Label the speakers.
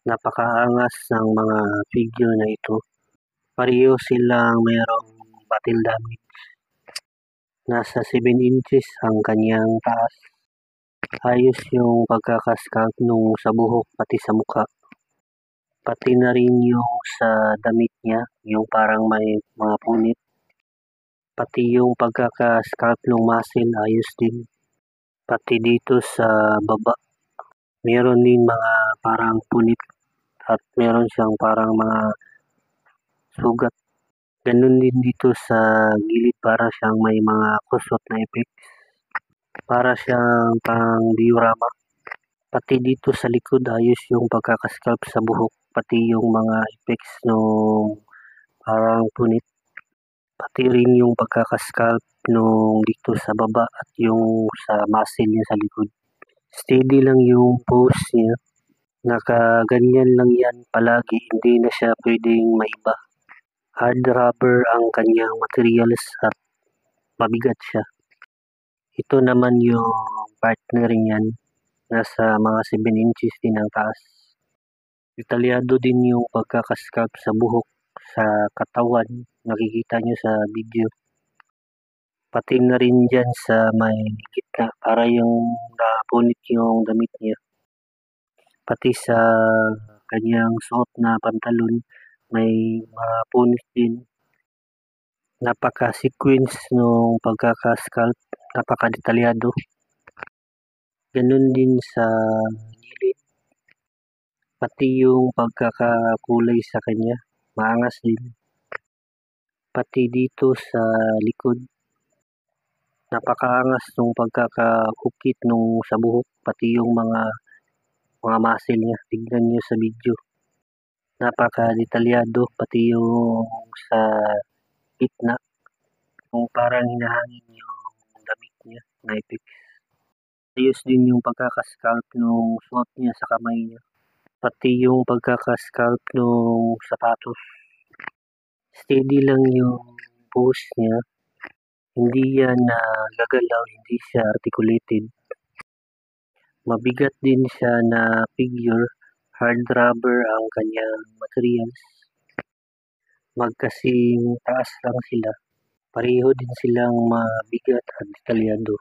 Speaker 1: Napakaangas ng mga figure na ito. Pareho silang mayroong battle damage. Nasa 7 inches ang kanyang taas. Ayos yung pagkakascalp nung sa buhok pati sa mukha. Pati na rin yung sa damit niya, yung parang may mga punit. Pati yung pagkakascalp ng muscle, ayos din. Pati dito sa baba, meron din mga parang punit at meron siyang parang mga sugat. Ganun din dito sa gilid, para siyang may mga kusot na effects. Para siyang pang diorama. Pati dito sa likod, ayos yung pagkakascalp sa buhok. Pati yung mga effects nung parang punit. Pati rin yung pagkakascalp nung dito sa baba at yung sa muscle niya sa likod. Steady lang yung pose niya. Nakaganyan lang yan palagi. Hindi na siya pwedeng maiba. Hard rubber ang kanyang materials at mabigat siya. Ito naman yung partner niyan. Nasa mga 7 inches din ang taas. Detalyado din yung pagkakascalp sa buhok, sa katawan. Nakikita nyo sa video. Pati na rin dyan sa may gitna, para yung napunit yung damit niya. Pati sa kanyang suot na pantalon, may mapunit din. Napaka-sequence nung pagkakascalp, napaka-detalyado. Ganun din sa gilid. Pati yung pagkakakulay sa kanya, maangas din. Pati dito sa likod, napakaangas nung pagkakahukit nung sa buhok, pati yung mga muscle niya. Tignan nyo sa video. Napaka-detalyado, pati yung sa gitna, kung parang hinahangin yung damit niya na effects. Ayos din yung pagkakascalp nung suot niya sa kamay niya. Pati yung pagkakascalp nung sapatos. Steady lang yung pose niya. Hindi yan gagalaw, hindi siya articulated. Mabigat din siya na figure. Hard rubber ang kanyang materials. Magkasing taas lang sila. Pareho din silang mabigat at detalyado.